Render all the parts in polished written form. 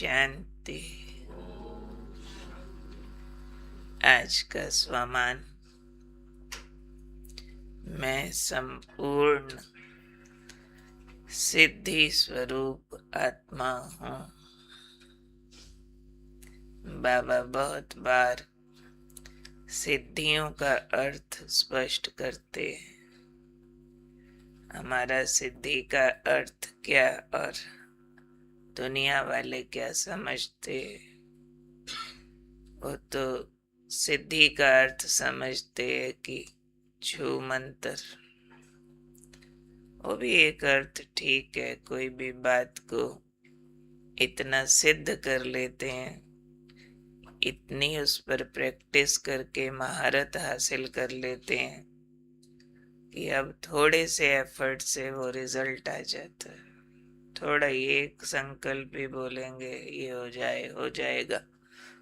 शांति। आज का स्वमान, मैं संपूर्ण सिद्धि स्वरूप आत्मा हूँ। बाबा बहुत बार सिद्धियों का अर्थ स्पष्ट करते हैं। हमारा सिद्धि का अर्थ क्या और दुनिया वाले क्या समझते हैं। वो तो सिद्धि का अर्थ समझते हैं कि छू मंत्र। वो भी एक अर्थ ठीक है, कोई भी बात को इतना सिद्ध कर लेते हैं, इतनी उस पर प्रैक्टिस करके महारत हासिल कर लेते हैं कि अब थोड़े से एफर्ट से वो रिजल्ट आ जाता है। थोड़ा एक संकल्प भी बोलेंगे ये हो जाएगा,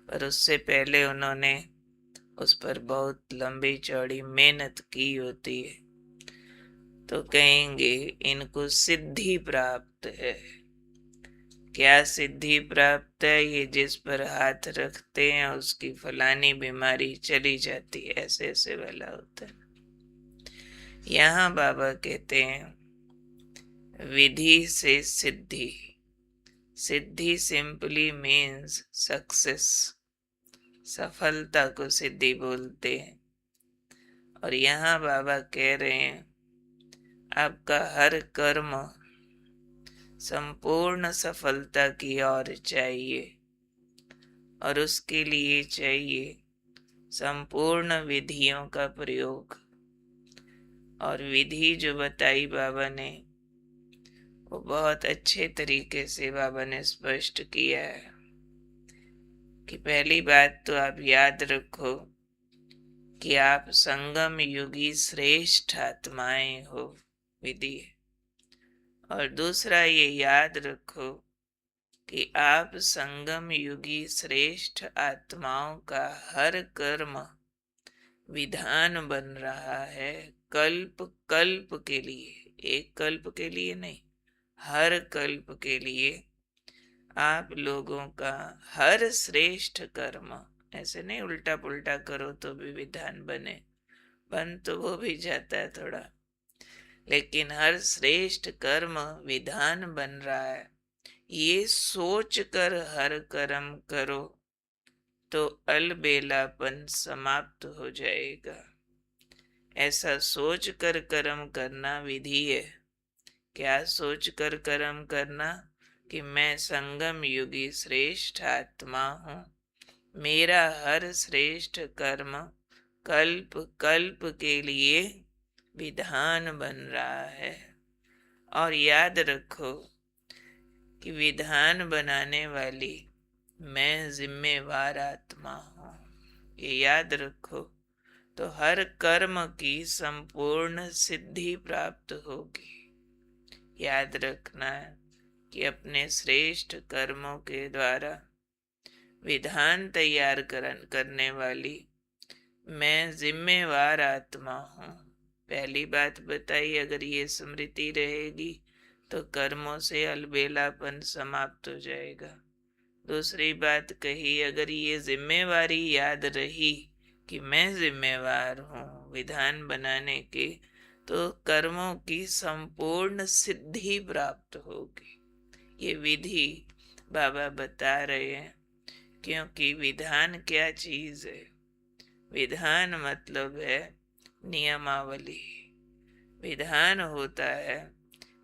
पर उससे पहले उन्होंने उस पर बहुत लंबी चौड़ी मेहनत की होती है, तो कहेंगे इनको सिद्धि प्राप्त है। क्या सिद्धि प्राप्त है? ये जिस पर हाथ रखते हैं उसकी फलानी बीमारी चली जाती है, ऐसे ऐसे वाला होता है। यहाँ बाबा कहते हैं विधि से सिद्धि। सिद्धि सिंपली मीन्स सक्सेस, सफलता को सिद्धि बोलते हैं। और यहाँ बाबा कह रहे हैं आपका हर कर्म संपूर्ण सफलता की ओर चाहिए, और उसके लिए चाहिए संपूर्ण विधियों का प्रयोग। और विधि जो बताई बाबा ने वो बहुत अच्छे तरीके से बाबा ने स्पष्ट किया है कि पहली बात तो आप याद रखो कि आप संगम युगी श्रेष्ठ आत्माएं हो, विधि। और दूसरा ये याद रखो कि आप संगम युगी श्रेष्ठ आत्माओं का हर कर्म विधान बन रहा है, कल्प कल्प के लिए। एक कल्प के लिए नहीं, हर कल्प के लिए आप लोगों का हर श्रेष्ठ कर्म। ऐसे नहीं उल्टा पुल्टा करो तो भी विधान बन तो वो भी जाता है थोड़ा, लेकिन हर श्रेष्ठ कर्म विधान बन रहा है। ये सोच कर हर कर्म करो तो अलबेलापन समाप्त हो जाएगा। ऐसा सोच कर कर्म करना विधि है। क्या सोच कर कर्म करना? कि मैं संगम युगी श्रेष्ठ आत्मा हूँ, मेरा हर श्रेष्ठ कर्म कल्प कल्प के लिए विधान बन रहा है। और याद रखो कि विधान बनाने वाली मैं जिम्मेवार आत्मा हूँ। ये याद रखो तो हर कर्म की संपूर्ण सिद्धि प्राप्त होगी। याद रखना है कि अपने श्रेष्ठ कर्मों के द्वारा विधान तैयार करने वाली मैं जिम्मेवार आत्मा हूँ। पहली बात बताई, अगर ये स्मृति रहेगी तो कर्मों से अलबेलापन समाप्त हो जाएगा। दूसरी बात कही, अगर ये जिम्मेवारी याद रही कि मैं जिम्मेवार हूँ विधान बनाने के, तो कर्मों की संपूर्ण सिद्धि प्राप्त होगी। ये विधि बाबा बता रहे हैं, क्योंकि विधान क्या चीज है? विधान मतलब है नियमावली। विधान होता है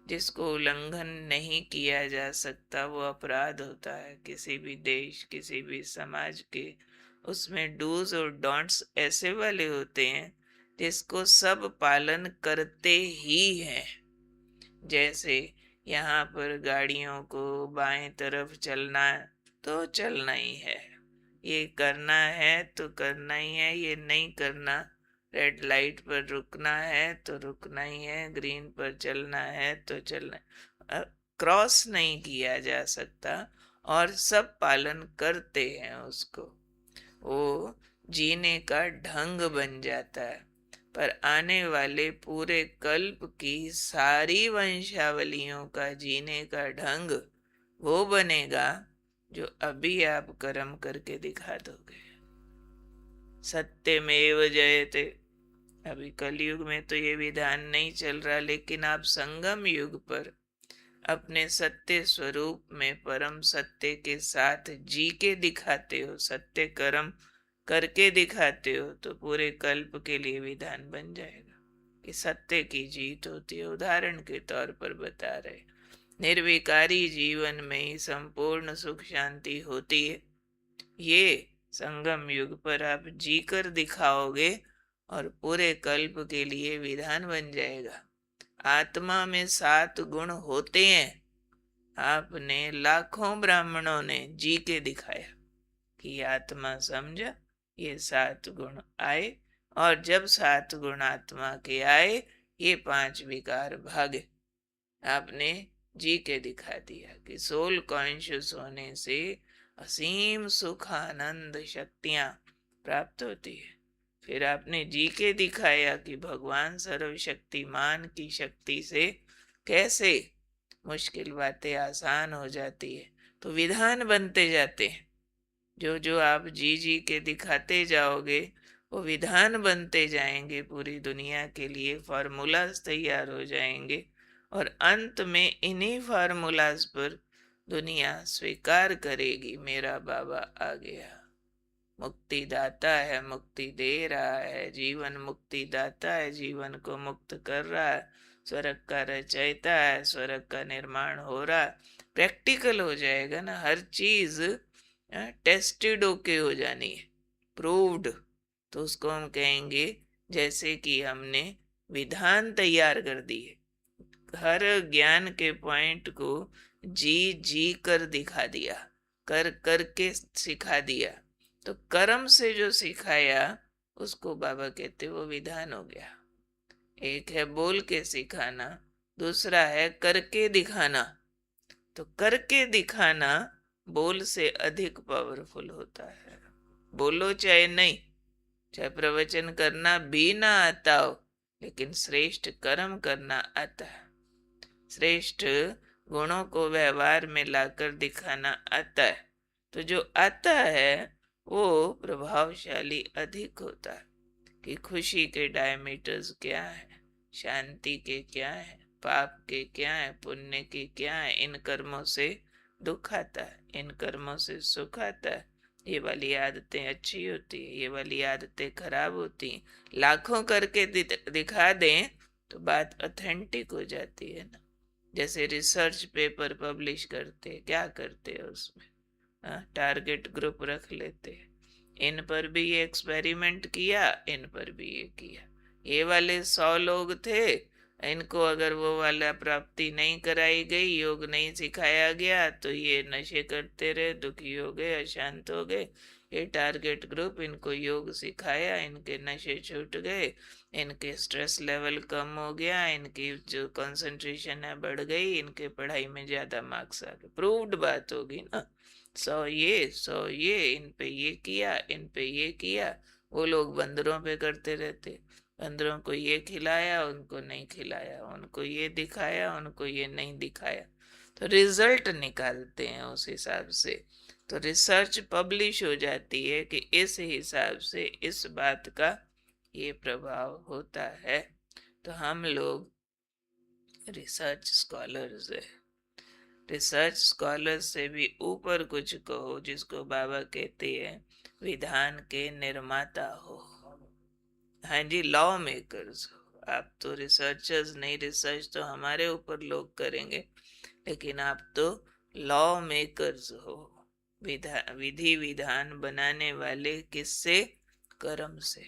जिसको उल्लंघन नहीं किया जा सकता, वो अपराध होता है। किसी भी देश, किसी भी समाज के उसमें डूज और डोंट्स ऐसे वाले होते हैं जिसको सब पालन करते ही हैं। जैसे यहाँ पर गाड़ियों को बाएं तरफ चलना है तो चलना ही है, ये करना है तो करना ही है, ये नहीं करना, रेड लाइट पर रुकना है तो रुकना ही है, ग्रीन पर चलना है तो चलना है। क्रॉस नहीं किया जा सकता, और सब पालन करते हैं उसको। वो जीने का ढंग बन जाता है। पर आने वाले पूरे कल्प की सारी वंशावलियों का जीने का ढंग वो बनेगा जो अभी आप कर्म करके दिखा दोगे। सत्यमेव जयते। अभी कलयुग में तो ये विधान नहीं चल रहा, लेकिन आप संगम युग पर अपने सत्य स्वरूप में परम सत्य के साथ जी के दिखाते हो, सत्य कर्म करके दिखाते हो, तो पूरे कल्प के लिए विधान बन जाएगा कि सत्य की जीत होती है। उदाहरण के तौर पर बता रहे, निर्विकारी जीवन में ही संपूर्ण सुख शांति होती है। ये संगम युग पर आप जी कर दिखाओगे और पूरे कल्प के लिए विधान बन जाएगा। आत्मा में 7 गुण होते हैं। आपने लाखों ब्राह्मणों ने जी के दिखाया कि आत्मा समझा, ये 7 गुण आए, और जब 7 गुण आत्मा के आए, ये 5 विकार भागे। आपने जी के दिखा दिया कि सोल कॉन्शियस होने से असीम सुख आनंद शक्तियां प्राप्त होती है। फिर आपने जी के दिखाया कि भगवान सर्वशक्तिमान की शक्ति से कैसे मुश्किल बातें आसान हो जाती है। तो विधान बनते जाते हैं। जो जो आप जी जी के दिखाते जाओगे, वो विधान बनते जाएंगे पूरी दुनिया के लिए। फॉर्मूलाज तैयार हो जाएंगे और अंत में इन्हीं फार्मूलाज पर दुनिया स्वीकार करेगी, मेरा बाबा आ गया, मुक्ति दाता है, मुक्ति दे रहा है, जीवन मुक्ति दाता है, जीवन को मुक्त कर रहा है, स्वर्ग का रचयिता है, स्वर्ग का निर्माण हो रहा है। प्रैक्टिकल हो जाएगा ना, हर चीज टेस्टेड होके हो जानी है, प्रूव्ड। तो उसको हम कहेंगे जैसे कि हमने विधान तैयार कर दिए, हर ज्ञान के पॉइंट को जी जी कर दिखा दिया, कर करके सिखा दिया। तो कर्म से जो सिखाया उसको बाबा कहते वो विधान हो गया। एक है बोल के सिखाना, दूसरा है करके दिखाना। तो करके दिखाना बोल से अधिक पावरफुल होता है। बोलो चाहे नहीं, चाहे प्रवचन करना भी ना आता हो, लेकिन श्रेष्ठ कर्म करना आता है। श्रेष्ठ गुणों को व्यवहार में लाकर दिखाना आता है। तो जो आता है वो प्रभावशाली अधिक होता है कि खुशी के डायमीटर्स क्या है, शांति के क्या है, पाप के क्या है, पुण्य के क्या है। इन कर्मों से दुख आता है, इन कर्मों से सुख आता है। ये वाली आदतें अच्छी होती है, ये वाली आदतें खराब होती हैं। लाखों करके दिखा दें तो बात ऑथेंटिक हो जाती है ना। जैसे रिसर्च पेपर पब्लिश करते, क्या करते हैं उसमें, टारगेट ग्रुप रख लेते हैं, इन पर भी ये एक्सपेरिमेंट किया, इन पर भी ये किया। ये वाले 100 लोग थे, इनको अगर वो वाला प्राप्ति नहीं कराई गई, योग नहीं सिखाया गया, तो ये नशे करते रहे, दुखी हो गए, अशांत हो गए। ये टारगेट ग्रुप, इनको योग सिखाया, इनके नशे छूट गए, इनके स्ट्रेस लेवल कम हो गया, इनकी जो कंसंट्रेशन है बढ़ गई, इनके पढ़ाई में ज्यादा मार्क्स आ गए। प्रूव्ड बात होगी ना। 100 ये इन पे ये किया, इन पे ये किया। वो लोग बंदरों पे करते रहते, बंदरों को ये खिलाया, उनको नहीं खिलाया, उनको ये दिखाया, उनको ये नहीं दिखाया। तो रिजल्ट निकालते हैं उस हिसाब से। तो रिसर्च पब्लिश हो जाती है कि इस हिसाब से इस बात का ये प्रभाव होता है। तो हम लोग रिसर्च स्कॉलर्स है। रिसर्च स्कॉलर से भी ऊपर कुछ कहो, जिसको बाबा कहते हैं विधान के निर्माता हो। हाँ जी, लॉ मेकर्स हो आप तो। रिसर्चर्स नहीं, रिसर्च तो हमारे ऊपर लोग करेंगे, लेकिन आप तो लॉ मेकर्स हो। विधि विधान बनाने वाले किससे? कर्म से।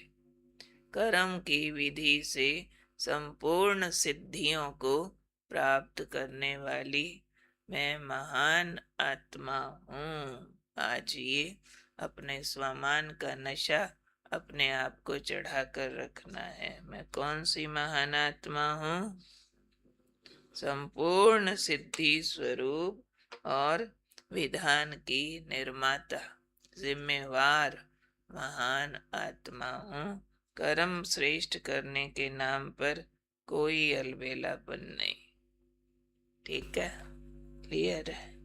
कर्म की विधि से संपूर्ण सिद्धियों को प्राप्त करने वाली मैं महान आत्मा हूँ। आज ये अपने स्वामान का नशा अपने आप को चढ़ा कर रखना है। मैं कौन सी महान आत्मा हूँ? संपूर्ण सिद्धि स्वरूप और विधान की निर्माता, जिम्मेवार महान आत्मा हूँ। कर्म श्रेष्ठ करने के नाम पर कोई अलबेलापन नहीं। ठीक है, क्लियर है?